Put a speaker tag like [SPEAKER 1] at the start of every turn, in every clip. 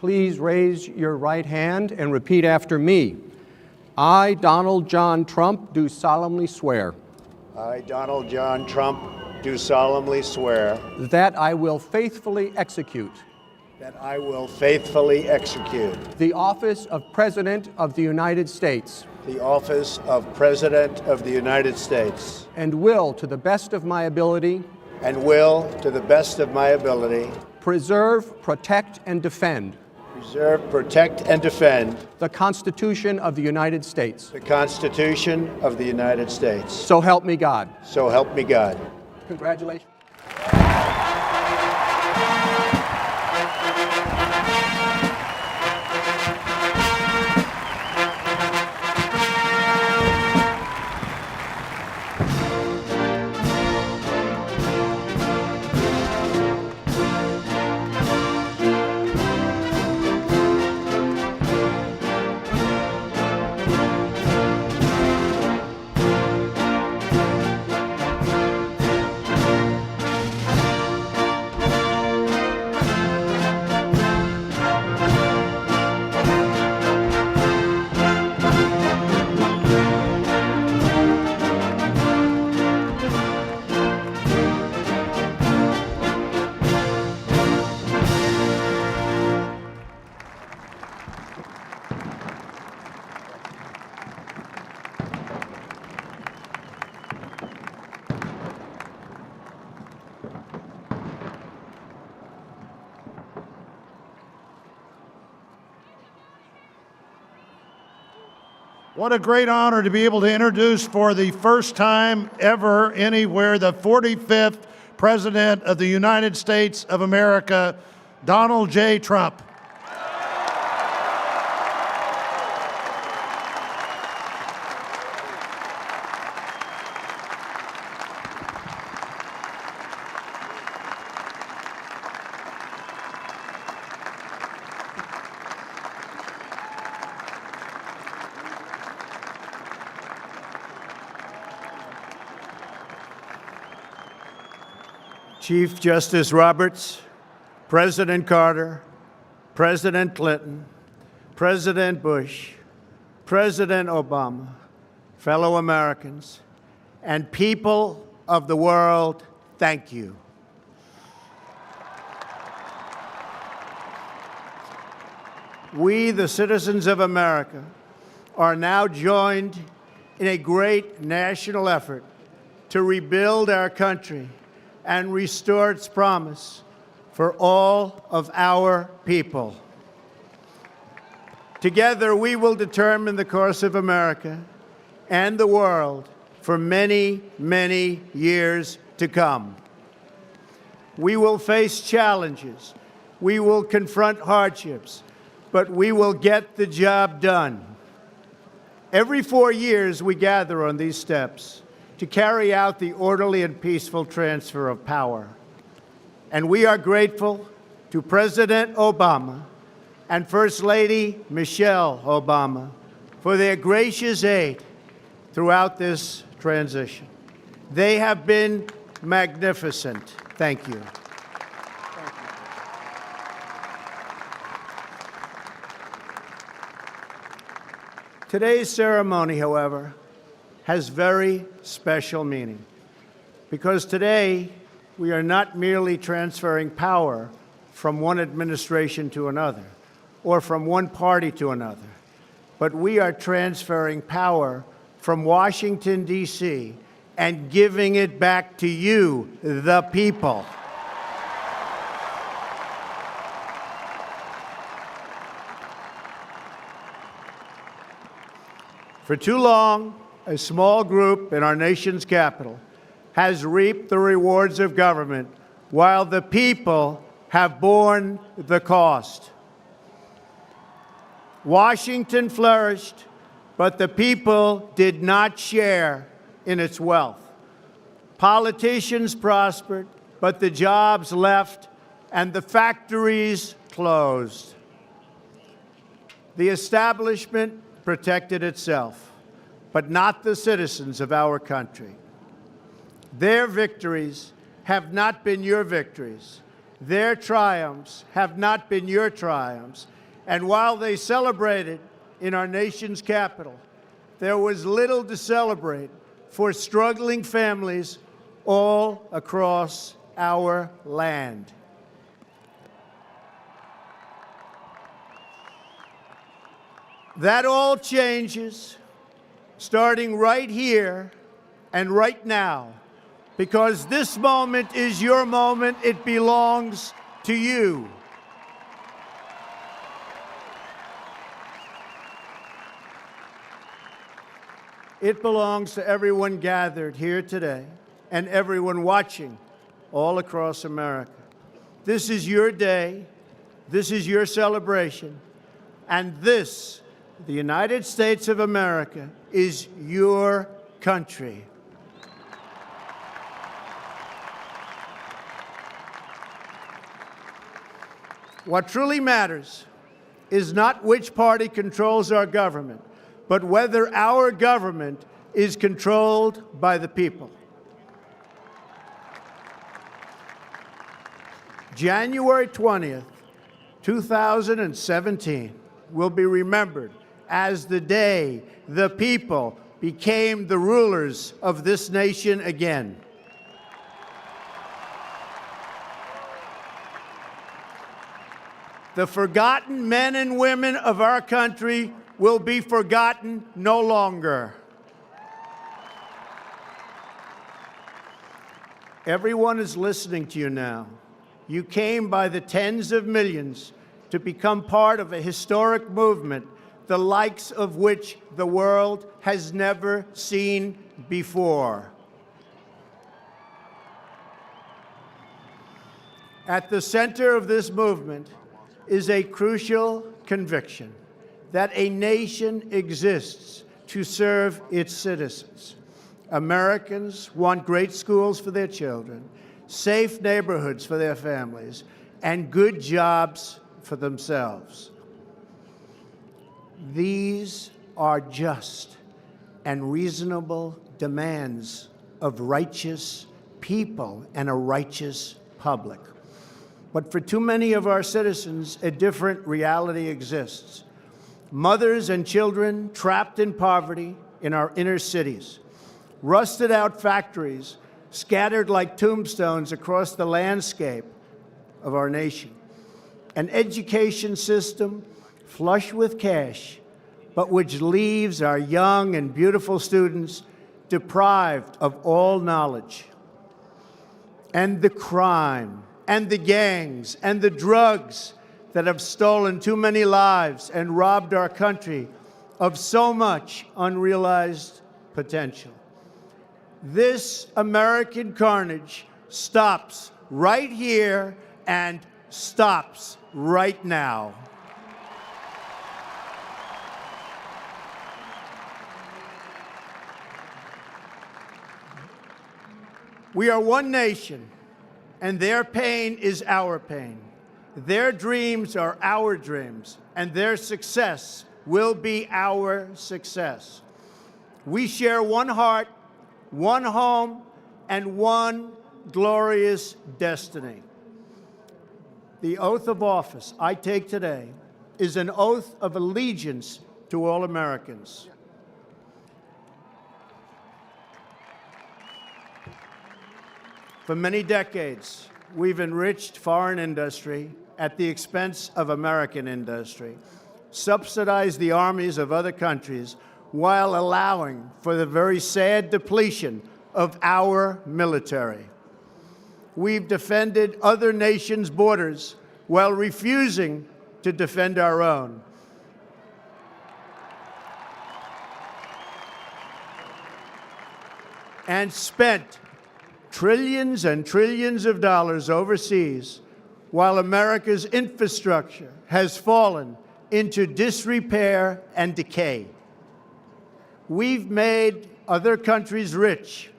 [SPEAKER 1] Please raise your right hand and repeat after me. I, Donald John Trump, do solemnly swear.
[SPEAKER 2] I, Donald John Trump, do solemnly swear
[SPEAKER 1] that I will faithfully execute
[SPEAKER 2] that I will faithfully execute
[SPEAKER 1] the office of President of the United States
[SPEAKER 2] the office of President of the United States
[SPEAKER 1] and will, to the best of my ability, preserve, protect, and defend the Constitution of the United States.
[SPEAKER 2] The Constitution of the United States.
[SPEAKER 1] So help me God.
[SPEAKER 2] So help me God.
[SPEAKER 1] Congratulations.
[SPEAKER 3] What a great honor to be able to introduce for the first time ever anywhere the 45th President of the United States of America, Donald J. Trump.
[SPEAKER 2] Chief Justice Roberts, President Carter, President Clinton, President Bush, President Obama, fellow Americans, and people of the world, thank you. We, the citizens of America, are now joined in a great national effort to rebuild our country and restore its promise for all of our people. Together, we will determine the course of America and the world for many, many years to come. We will face challenges. We will confront hardships, but we will get the job done. Every 4 years, we gather on these steps to carry out the orderly and peaceful transfer of power. And we are grateful to President Obama and First Lady Michelle Obama for their gracious aid throughout this transition. They have been magnificent. Thank you. Today's ceremony, however, has very special meaning, because today we are not merely transferring power from one administration to another or from one party to another, but we are transferring power from Washington, D.C. and giving it back to you, the people. For too long, a small group in our nation's capital has reaped the rewards of government while the people have borne the cost. Washington flourished, but the people did not share in its wealth. Politicians prospered, but the jobs left and the factories closed. The establishment protected itself, but not the citizens of our country. Their victories have not been your victories. Their triumphs have not been your triumphs. And while they celebrated in our nation's capital, there was little to celebrate for struggling families all across our land. That all changes starting right here and right now, because this moment is your moment. It belongs to you. It belongs to everyone gathered here today and everyone watching all across America. This is your day. This is your celebration. And this, the United States of America, is your country. What truly matters is not which party controls our government, but whether our government is controlled by the people. January 20th, 2017 will be remembered as the day the people became the rulers of this nation again. The forgotten men and women of our country will be forgotten no longer. Everyone is listening to you now. You came by the tens of millions to become part of a historic movement, the likes of which the world has never seen before. At the center of this movement is a crucial conviction that a nation exists to serve its citizens. Americans want great schools for their children, safe neighborhoods for their families, and good jobs for themselves. These are just and reasonable demands of righteous people and a righteous public. But for too many of our citizens, a different reality exists. Mothers and children trapped in poverty in our inner cities, rusted out factories scattered like tombstones across the landscape of our nation, an education system flush with cash, but which leaves our young and beautiful students deprived of all knowledge, and the crime and the gangs and the drugs that have stolen too many lives and robbed our country of so much unrealized potential. This American carnage stops right here and stops right now. We are one nation, and their pain is our pain. Their dreams are our dreams, and their success will be our success. We share one heart, one home, and one glorious destiny. The oath of office I take today is an oath of allegiance to all Americans. For many decades, we've enriched foreign industry at the expense of American industry, subsidized the armies of other countries while allowing for the very sad depletion of our military. We've defended other nations' borders while refusing to defend our own. And spent trillions and trillions of dollars overseas while America's infrastructure has fallen into disrepair and decay. We've made other countries rich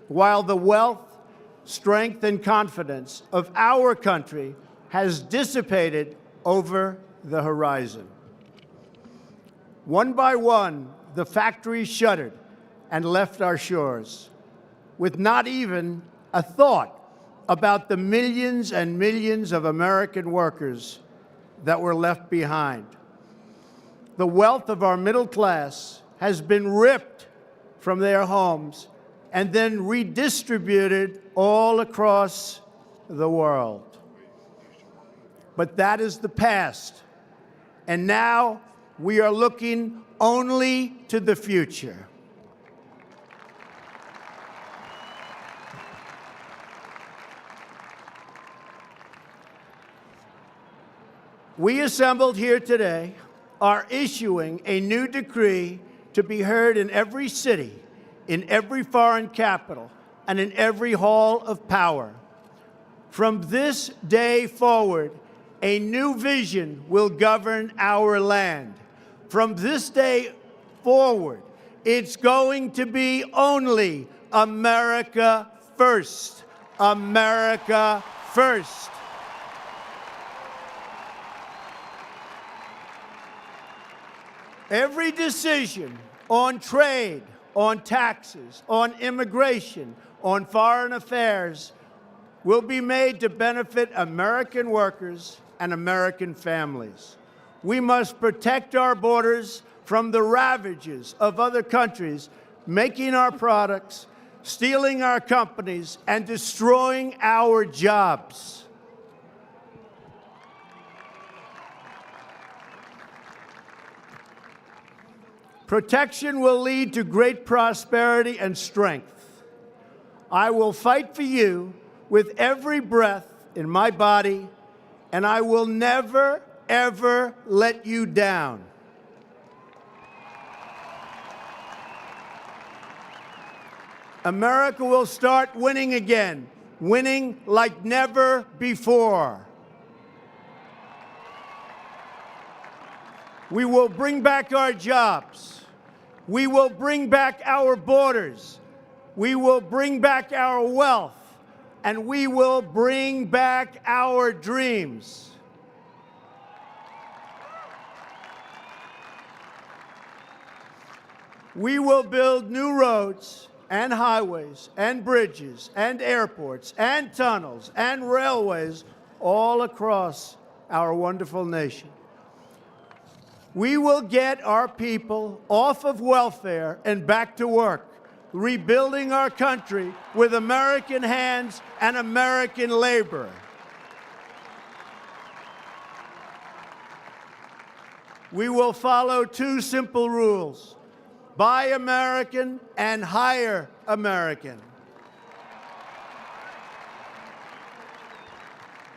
[SPEAKER 2] while the wealth, strength, and confidence of our country has dissipated over the horizon. One by one, the factories shuttered and left our shores, with not even a thought about the millions and millions of American workers that were left behind. The wealth of our middle class has been ripped from their homes and then redistributed all across the world. But that is the past. And now we are looking only to the future. We assembled here today are issuing a new decree to be heard in every city, in every foreign capital, and in every hall of power. From this day forward, a new vision will govern our land. From this day forward, it's going to be only America first. America first. Every decision on trade, on taxes, on immigration, on foreign affairs will be made to benefit American workers and American families. We must protect our borders from the ravages of other countries making our products, stealing our companies, and destroying our jobs. Protection will lead to great prosperity and strength. I will fight for you with every breath in my body, and I will never, ever let you down. America will start winning again, winning like never before. We will bring back our jobs. We will bring back our borders. We will bring back our wealth. And we will bring back our dreams. We will build new roads and highways and bridges and airports and tunnels and railways all across our wonderful nation. We will get our people off of welfare and back to work, rebuilding our country with American hands and American labor. We will follow two simple rules: buy American and hire American.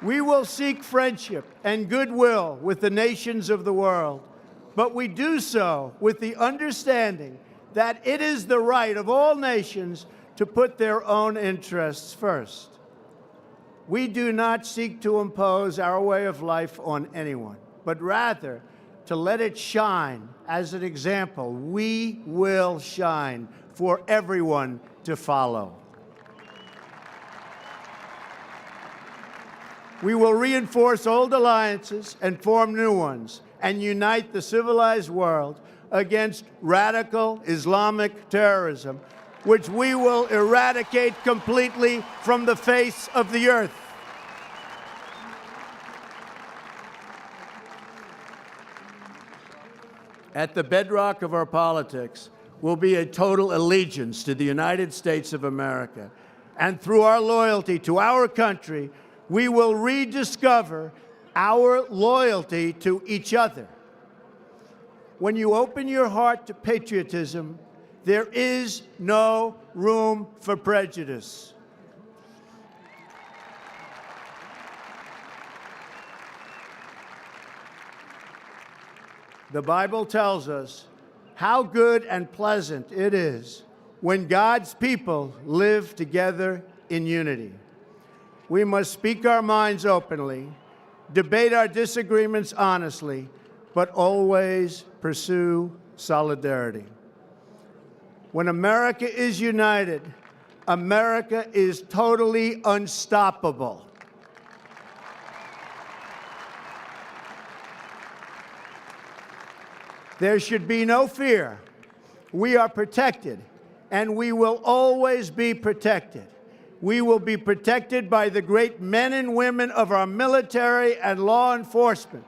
[SPEAKER 2] We will seek friendship and goodwill with the nations of the world, but we do so with the understanding that it is the right of all nations to put their own interests first. We do not seek to impose our way of life on anyone, but rather to let it shine as an example. We will shine for everyone to follow. We will reinforce old alliances and form new ones and unite the civilized world against radical Islamic terrorism, which we will eradicate completely from the face of the earth. At the bedrock of our politics will be a total allegiance to the United States of America. And through our loyalty to our country, we will rediscover our loyalty to each other. When you open your heart to patriotism, there is no room for prejudice. The Bible tells us how good and pleasant it is when God's people live together in unity. We must speak our minds openly, debate our disagreements honestly, but always pursue solidarity. When America is united, America is totally unstoppable. There should be no fear. We are protected, and we will always be protected. We will be protected by the great men and women of our military and law enforcement.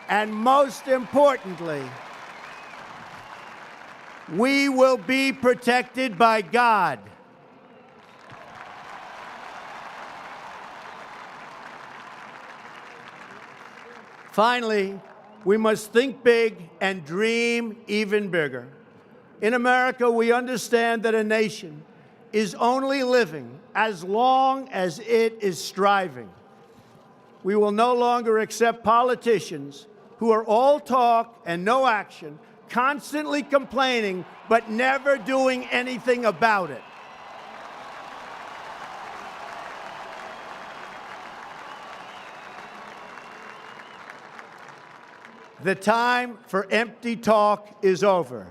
[SPEAKER 2] And most importantly, we will be protected by God. Finally, we must think big and dream even bigger. In America, we understand that a nation is only living as long as it is striving. We will no longer accept politicians who are all talk and no action, constantly complaining but never doing anything about it. The time for empty talk is over.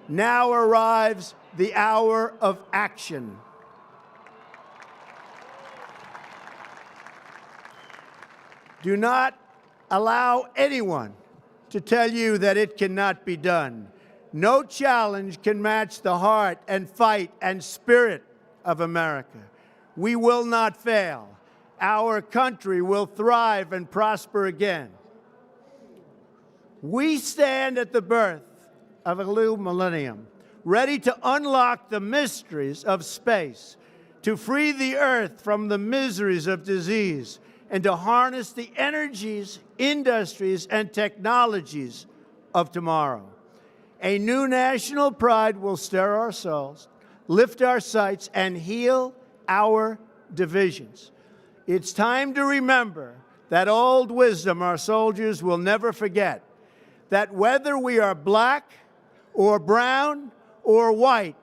[SPEAKER 2] Now arrives the hour of action. Do not allow anyone to tell you that it cannot be done. No challenge can match the heart and fight and spirit of America. We will not fail. Our country will thrive and prosper again. We stand at the birth of a new millennium, ready to unlock the mysteries of space, to free the earth from the miseries of disease, and to harness the energies, industries, and technologies of tomorrow. A new national pride will stir our souls, lift our sights, and heal our divisions. It's time to remember that old wisdom our soldiers will never forget, that whether we are black or brown or white,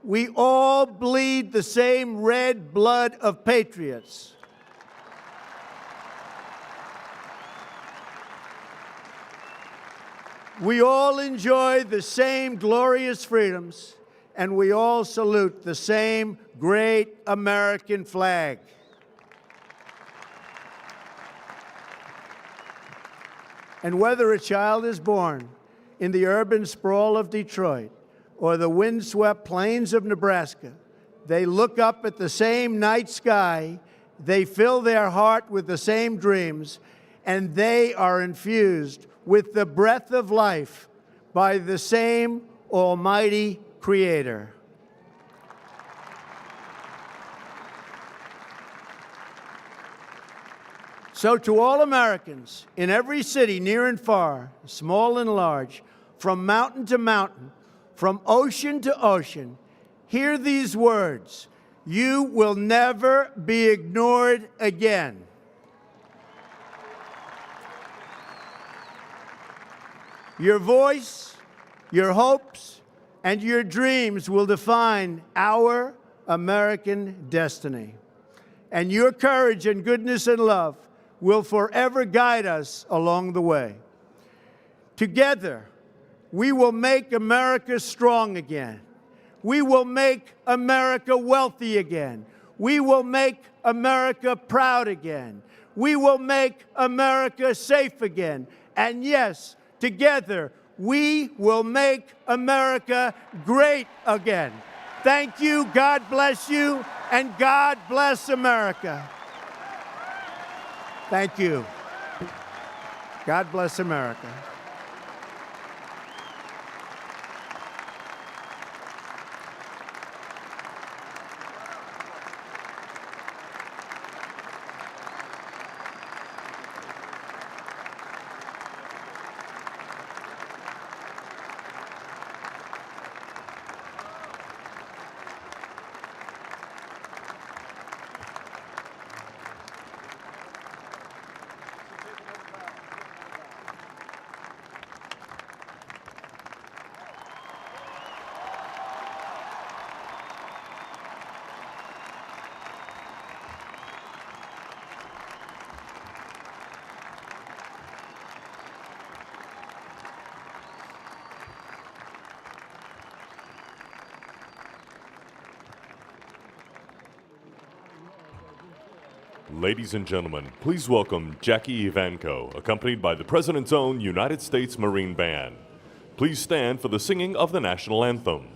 [SPEAKER 2] we all bleed the same red blood of patriots. We all enjoy the same glorious freedoms, and we all salute the same great American flag. And whether a child is born in the urban sprawl of Detroit or the windswept plains of Nebraska, they look up at the same night sky, they fill their heart with the same dreams, and they are infused with the breath of life by the same Almighty Creator. So to all Americans in every city, near and far, small and large, from mountain to mountain, from ocean to ocean, hear these words: you will never be ignored again. Your voice, your hopes, and your dreams will define our American destiny. And your courage and goodness and love will forever guide us along the way. Together, we will make America strong again. We will make America wealthy again. We will make America proud again. We will make America safe again. And yes, together, we will make America great again. Thank you, God bless you, and God bless America. Thank you. God bless America.
[SPEAKER 4] Ladies and gentlemen, please welcome Jackie Ivanko, accompanied by the President's own United States Marine Band. Please stand for the singing of the national anthem.